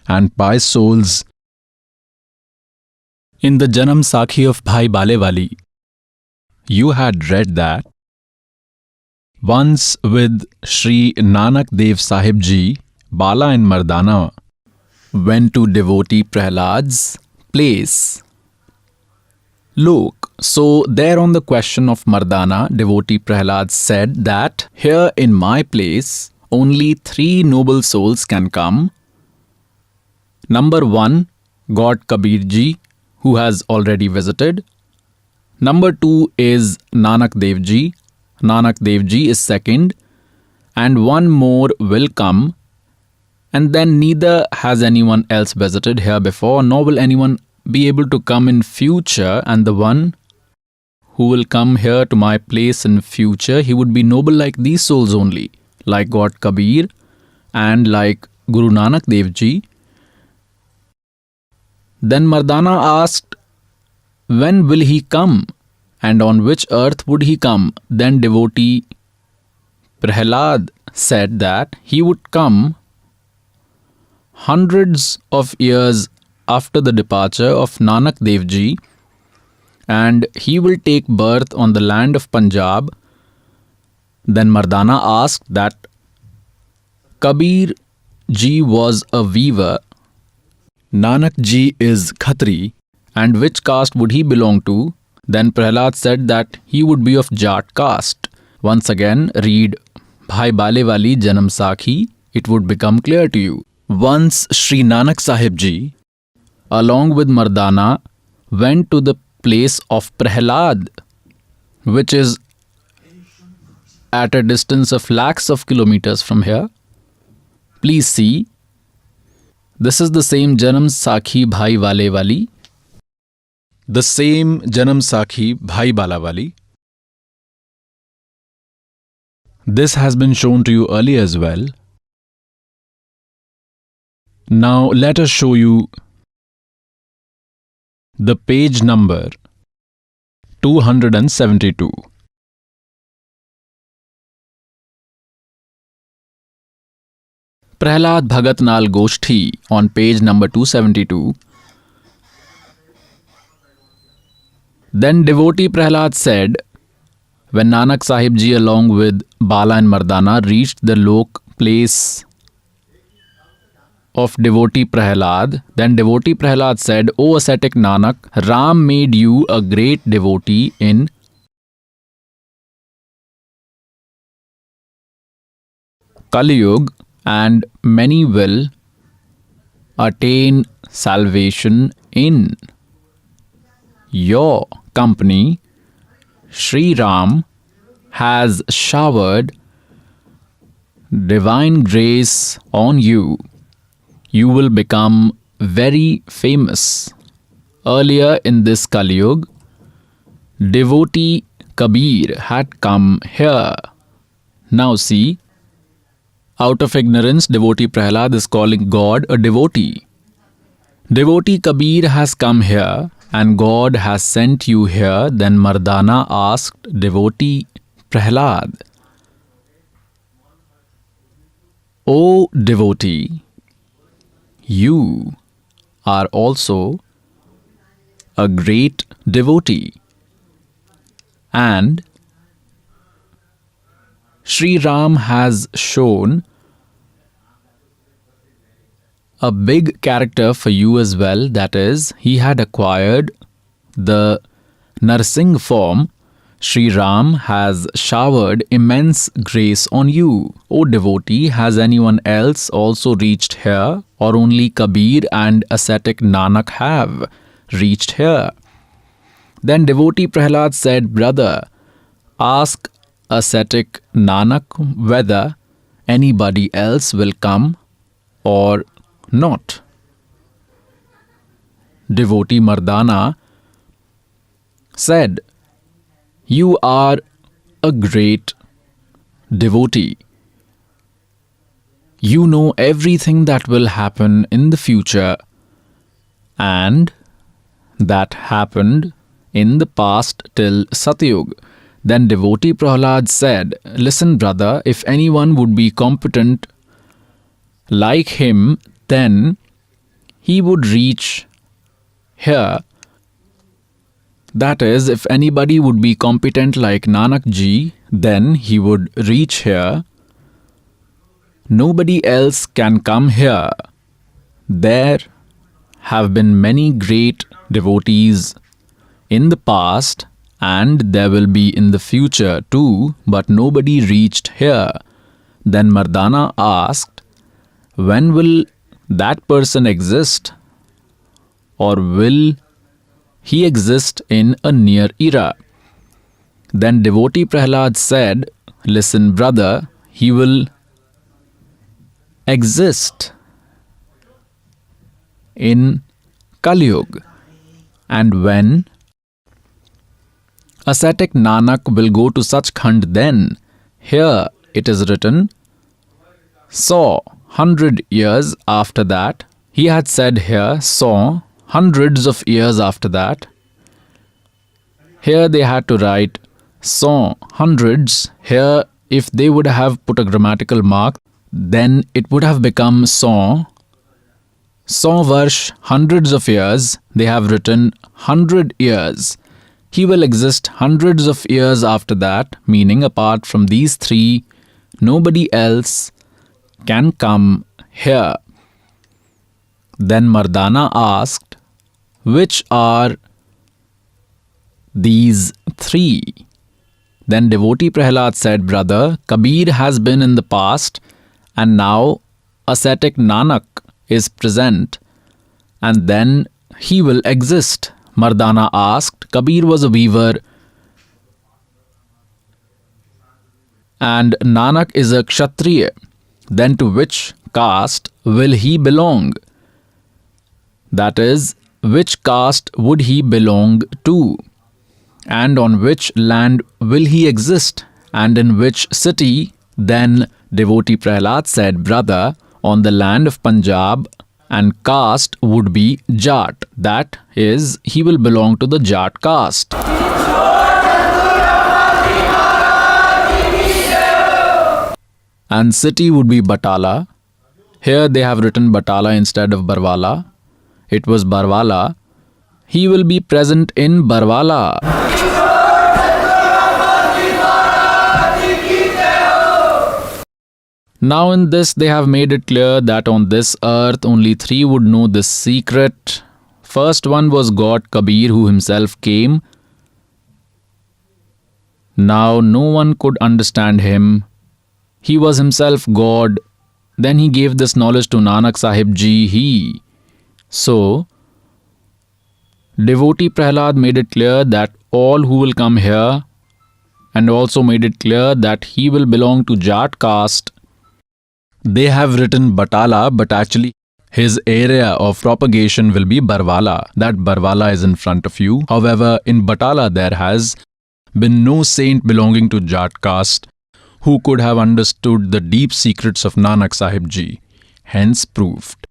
and pious souls. In the Janam Sakhi of Bhai Balewali, you had read that once with Sri Nanak Dev Sahib Ji, Bala and Mardana went to devotee Prahlad's place. Look, so there on the question of Mardana, devotee Prahlad said that here in my place only 3 noble souls can come. Number 1, God Kabir Ji, who has already visited. Number 2 is Nanak Dev Ji. Nanak Dev Ji is second. And one more will come. And then neither has anyone else visited here before, nor will anyone be able to come in future. And the one who will come here to my place in future, he would be noble like these souls only, like God Kabir and like Guru Nanak Dev Ji. Then Mardana asked, when will he come and on which earth would he come? Then devotee Prahlad said that he would come hundreds of years after the departure of Nanak Dev Ji, and he will take birth on the land of Punjab. Then Mardana asked that Kabir Ji was a weaver, Nanak Ji is Khatri, and which caste would he belong to? Then Prahlad said that he would be of Jat caste. Once again, read Bhai Balewali Janam Sakhi, it would become clear to you. Once Sri Nanak Sahib Ji, along with Mardana, went to the place of Prahlad, which is at a distance of lakhs of kilometers from here. Please see, this is the same Janam Sakhi Bhai Balewali. The same Janam Sakhi Bhai Balewali. This has been shown to you earlier as well. Now let us show you the page number 272. Prahlad Bhagat Nal Goshti on page number 272. Then devotee Prahlad said, when Nanak Sahib Ji along with Bala and Mardana reached the Lok place of devotee Prahlad, then devotee Prahlad said, O ascetic Nanak, Ram made you a great devotee in Kali Yuga, and many will attain salvation in your company. Sri Ram has showered divine grace on you. You will become very famous. Earlier in this Kali Yuga, devotee Kabir had come here. Now see, out of ignorance, devotee Prahlad is calling God a devotee. Devotee Kabir has come here and God has sent you here. Then Mardana asked devotee Prahlad, O devotee, you are also a great devotee, and Sri Ram has shown a big character for you as well, that is, he had acquired the Narsingh form. Sri Ram has showered immense grace on you. O devotee, has anyone else also reached here, or only Kabir and ascetic Nanak have reached here? Then devotee Prahlad said, brother, ask ascetic Nanak whether anybody else will come or not. Devotee Mardana said, you are a great devotee. You know everything that will happen in the future and that happened in the past till Satyug. Then devotee Prahlad said, listen brother, if anyone would be competent like him, then he would reach here. That is, if anybody would be competent like Nanak ji, then he would reach here. Nobody else can come here. There have been many great devotees in the past, and there will be in the future too, but nobody reached here. Then Mardana asked, when will that person exist? Or will he exist in a near era? Then devotee Prahlad said, listen brother, he will exist in Kali Yuga. And when ascetic Nanak will go to Sachkhand, then here it is written, saw 100 years after that. He had said here, saw hundreds of years after that. Here they had to write saw hundreds. Here, if they would have put a grammatical mark, then it would have become saw varsh, hundreds of years. They have written 100 years. He will exist hundreds of years after that, meaning apart from these three, nobody else can come here. Then Mardana asked, which are these three? Then devotee Prahlad said, brother, Kabir has been in the past, and now ascetic Nanak is present, and then he will exist. Mardana asked, Kabir was a weaver and Nanak is a Kshatriya. Then to which caste will he belong? That is, which caste would he belong to? And on which land will he exist? And in which city? Then devotee Prahlad said, brother, on the land of Punjab, and caste would be Jat. That is, he will belong to the Jat caste. And city would be Batala. Here they have written Batala instead of Barwala. It was Barwala. He will be present in Barwala. Now in this they have made it clear that on this earth only three would know this secret. First one was God Kabir, who himself came. Now no one could understand him. He was himself God. Then he gave this knowledge to Nanak Sahib Ji. So devotee Prahlad made it clear that all who will come here, and also made it clear that he will belong to Jat caste. They have written Batala, but actually his area of propagation will be Barwala. That Barwala is in front of you. However, in Batala there has been no saint belonging to Jat caste who could have understood the deep secrets of Nanak Sahib Ji. Hence proved.